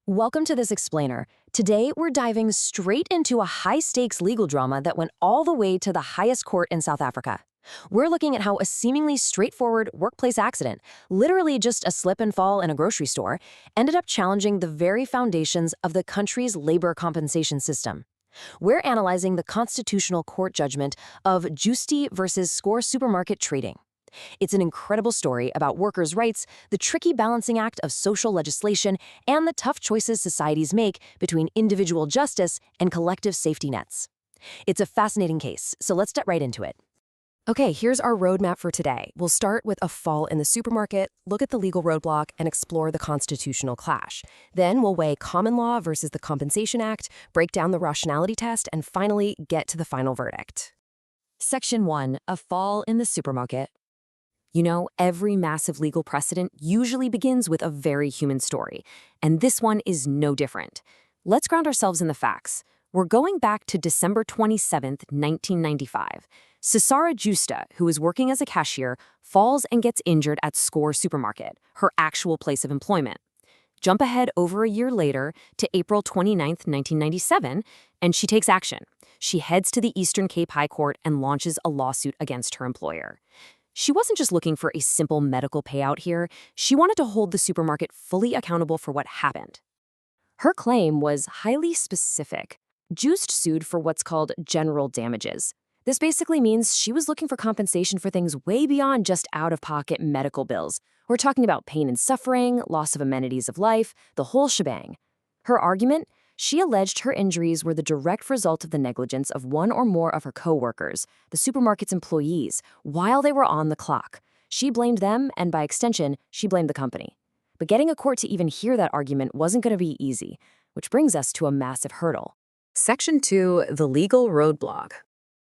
Welcome to this explainer. Today, we're diving straight into a high-stakes legal drama that went all the way to the highest court in South Africa. We're looking at how a seemingly straightforward workplace accident, literally just a slip and fall in a grocery store, ended up challenging the very foundations of the country's labor compensation system. We're analyzing the constitutional court judgment of Justi versus Score Supermarket Trading. It's an incredible story about workers' rights, the tricky balancing act of social legislation, and the tough choices societies make between individual justice and collective safety nets. It's a fascinating case, so let's get right into it. Okay, here's our roadmap for today. We'll start with a fall in the supermarket, look at the legal roadblock, and explore the constitutional clash. Then we'll weigh common law versus the Compensation Act, break down the rationality test, and finally get to the final verdict. Section 1. A fall in the supermarket. You know, every massive legal precedent usually begins with a very human story, and this one is no different. Let's ground ourselves in the facts. We're going back to December 27, 1995. Cesara Justa, who is working as a cashier, falls and gets injured at Score Supermarket, her actual place of employment. Jump ahead over a year later to April 29, 1997, and she takes action. She heads to the Eastern Cape High Court and launches a lawsuit against her employer. She wasn't just looking for a simple medical payout here, she wanted to hold the supermarket fully accountable for what happened. Her claim was highly specific. Just sued for what's called general damages. This basically means she was looking for compensation for things way beyond just out-of-pocket medical bills. We're talking about pain and suffering, loss of amenities of life, the whole shebang. Her argument? She alleged her injuries were the direct result of the negligence of one or more of her co-workers, the supermarket's employees, while they were on the clock. She blamed them, and by extension, she blamed the company. But getting a court to even hear that argument wasn't going to be easy, which brings us to a massive hurdle. Section 2. The legal roadblock.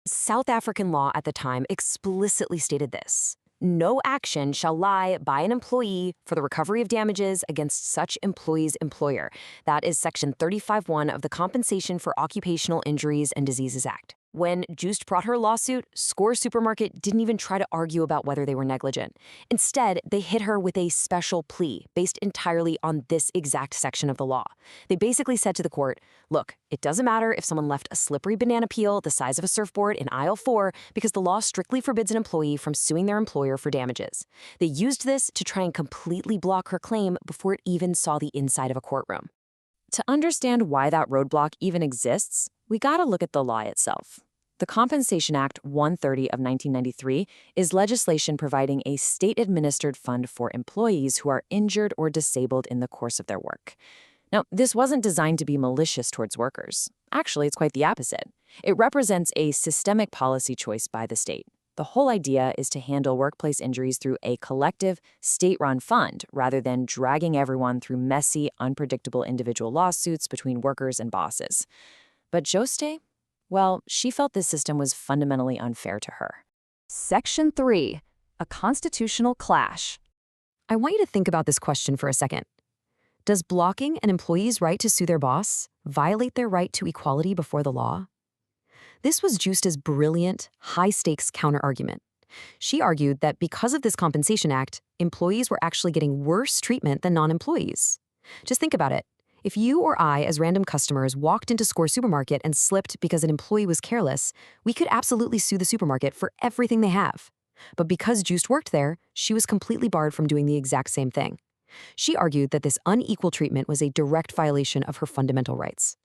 South African law at the time explicitly stated this. No action shall lie by an employee for the recovery of damages against such employee's employer. That is Section 35(1) of the Compensation for Occupational Injuries and Diseases Act. When Just brought her lawsuit, Score Supermarket didn't even try to argue about whether they were negligent. Instead, they hit her with a special plea based entirely on this exact section of the law. They basically said to the court, look, it doesn't matter if someone left a slippery banana peel the size of a surfboard in aisle 4 because the law strictly forbids an employee from suing their employer for damages. They used this to try and completely block her claim before it even saw the inside of a courtroom. To understand why that roadblock even exists, we gotta look at the law itself. The Compensation Act 130 of 1993 is legislation providing a state-administered fund for employees who are injured or disabled in the course of their work. Now, this wasn't designed to be malicious towards workers. Actually, it's quite the opposite. It represents a systemic policy choice by the state. The whole idea is to handle workplace injuries through a collective, state-run fund rather than dragging everyone through messy, unpredictable individual lawsuits between workers and bosses. But Joste? Well, she felt this system was fundamentally unfair to her. Section 3. A constitutional clash. I want you to think about this question for a second. Does blocking an employee's right to sue their boss violate their right to equality before the law? This was Justa's brilliant, high-stakes counter-argument. She argued that because of this Compensation Act, employees were actually getting worse treatment than non-employees. Just think about it. If you or I, as random customers, walked into Score Supermarket and slipped because an employee was careless, we could absolutely sue the supermarket for everything they have. But because Just worked there, she was completely barred from doing the exact same thing. She argued that this unequal treatment was a direct violation of her fundamental rights.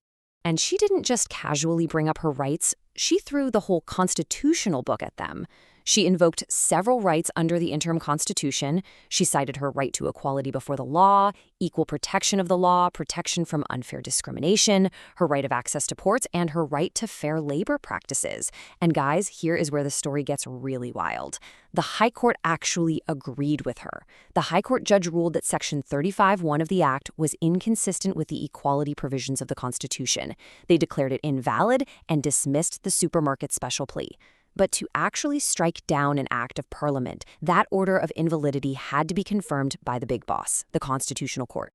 And she didn't just casually bring up her rights, she threw the whole constitutional book at them. She invoked several rights under the interim constitution. She cited her right to equality before the law, equal protection of the law, protection from unfair discrimination, her right of access to courts, and her right to fair labor practices. And guys, here is where the story gets really wild. The High Court actually agreed with her. The High Court judge ruled that Section 35(1) of the Act was inconsistent with the equality provisions of the Constitution. They declared it invalid and dismissed the supermarket's special plea. But to actually strike down an act of parliament, that order of invalidity had to be confirmed by the big boss, the Constitutional Court.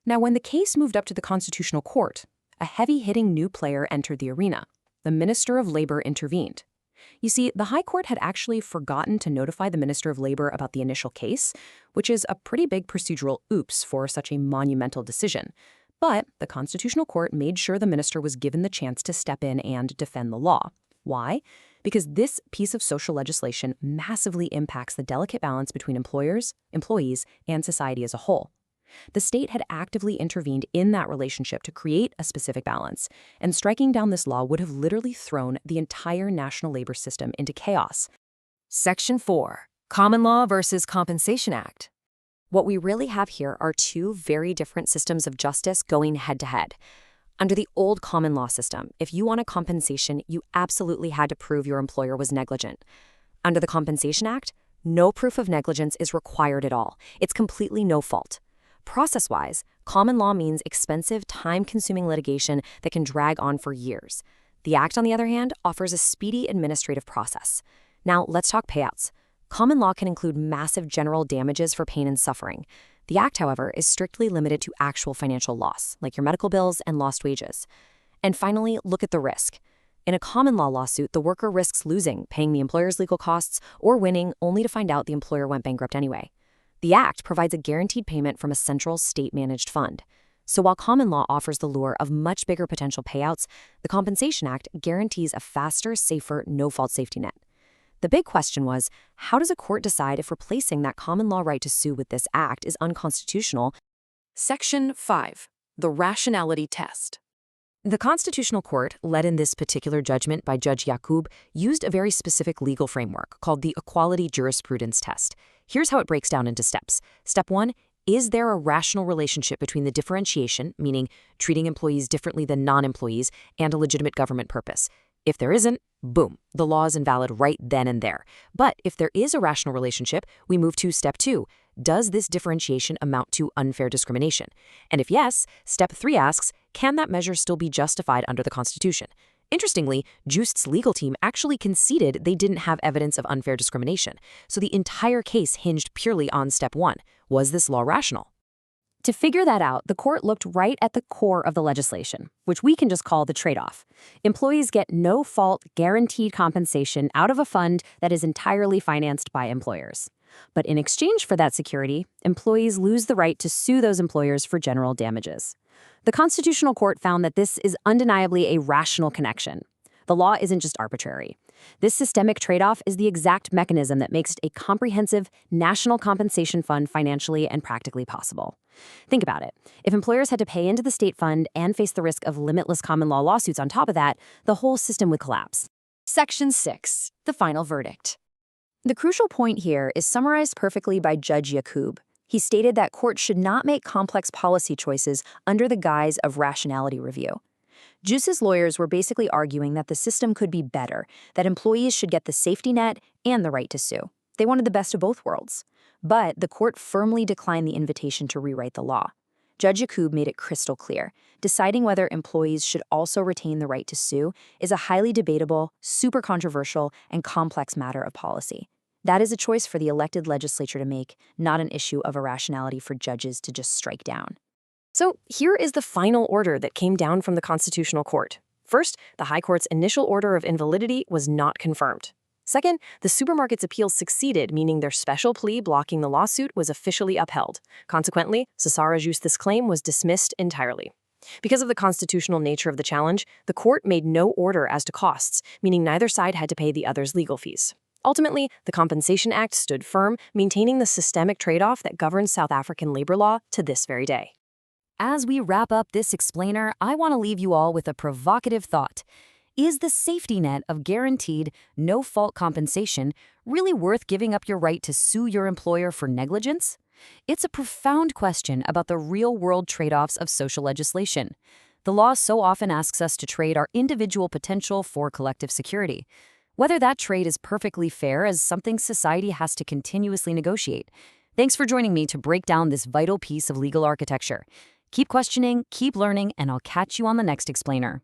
Now, when the case moved up to the Constitutional Court, a heavy-hitting new player entered the arena. The Minister of Labor intervened. You see, the High Court had actually forgotten to notify the Minister of Labor about the initial case, which is a pretty big procedural oops for such a monumental decision. But the Constitutional Court made sure the minister was given the chance to step in and defend the law. Why? Because this piece of social legislation massively impacts the delicate balance between employers, employees, and society as a whole. The state had actively intervened in that relationship to create a specific balance, and striking down this law would have literally thrown the entire national labor system into chaos. Section 4. Common Law versus Compensation Act. What we really have here are two very different systems of justice going head-to-head. Under the old common law system, if you wanted compensation, you absolutely had to prove your employer was negligent. Under the Compensation Act, no proof of negligence is required at all. It's completely no fault. Process-wise, common law means expensive, time-consuming litigation that can drag on for years. The Act, on the other hand, offers a speedy administrative process. Now, let's talk payouts. Common law can include massive general damages for pain and suffering. The Act, however, is strictly limited to actual financial loss, like your medical bills and lost wages. And finally, look at the risk. In a common law lawsuit, the worker risks losing, paying the employer's legal costs, or winning only to find out the employer went bankrupt anyway. The Act provides a guaranteed payment from a central state-managed fund. So while common law offers the lure of much bigger potential payouts, the Compensation Act guarantees a faster, safer, no-fault safety net. The big question was, how does a court decide if replacing that common law right to sue with this act is unconstitutional? Section 5. The Rationality Test. The Constitutional Court, led in this particular judgment by Judge Yakub, used a very specific legal framework called the Equality Jurisprudence Test. Here's how it breaks down into steps. Step 1, is there a rational relationship between the differentiation, meaning treating employees differently than non-employees, and a legitimate government purpose? If there isn't, boom, the law is invalid right then and there. But if there is a rational relationship, we move to step 2. Does this differentiation amount to unfair discrimination? And if yes, step 3 asks, can that measure still be justified under the Constitution? Interestingly, Just's legal team actually conceded they didn't have evidence of unfair discrimination, so the entire case hinged purely on step 1. Was this law rational? To figure that out, the court looked right at the core of the legislation, which we can just call the trade-off. Employees get no-fault, guaranteed compensation out of a fund that is entirely financed by employers. But in exchange for that security, employees lose the right to sue those employers for general damages. The Constitutional Court found that this is undeniably a rational connection. The law isn't just arbitrary. This systemic trade-off is the exact mechanism that makes a comprehensive national compensation fund financially and practically possible. Think about it. If employers had to pay into the state fund and face the risk of limitless common law lawsuits on top of that, the whole system would collapse. Section 6. The final verdict. The crucial point here is summarized perfectly by Judge Yakub. He stated that courts should not make complex policy choices under the guise of rationality review. Juice's lawyers were basically arguing that the system could be better, that employees should get the safety net and the right to sue. They wanted the best of both worlds. But the court firmly declined the invitation to rewrite the law. Judge Yakub made it crystal clear. Deciding whether employees should also retain the right to sue is a highly debatable, super controversial, and complex matter of policy. That is a choice for the elected legislature to make, not an issue of irrationality for judges to just strike down. So here is the final order that came down from the Constitutional Court. First, the High Court's initial order of invalidity was not confirmed. Second, the supermarket's appeals succeeded, meaning their special plea blocking the lawsuit was officially upheld. Consequently, Cesara Justus' claim was dismissed entirely. Because of the constitutional nature of the challenge, the court made no order as to costs, meaning neither side had to pay the other's legal fees. Ultimately, the Compensation Act stood firm, maintaining the systemic trade-off that governs South African labor law to this very day. As we wrap up this explainer, I want to leave you all with a provocative thought. Is the safety net of guaranteed, no-fault compensation really worth giving up your right to sue your employer for negligence? It's a profound question about the real-world trade-offs of social legislation. The law so often asks us to trade our individual potential for collective security. Whether that trade is perfectly fair is something society has to continuously negotiate. Thanks for joining me to break down this vital piece of legal architecture. Keep questioning, keep learning, and I'll catch you on the next explainer.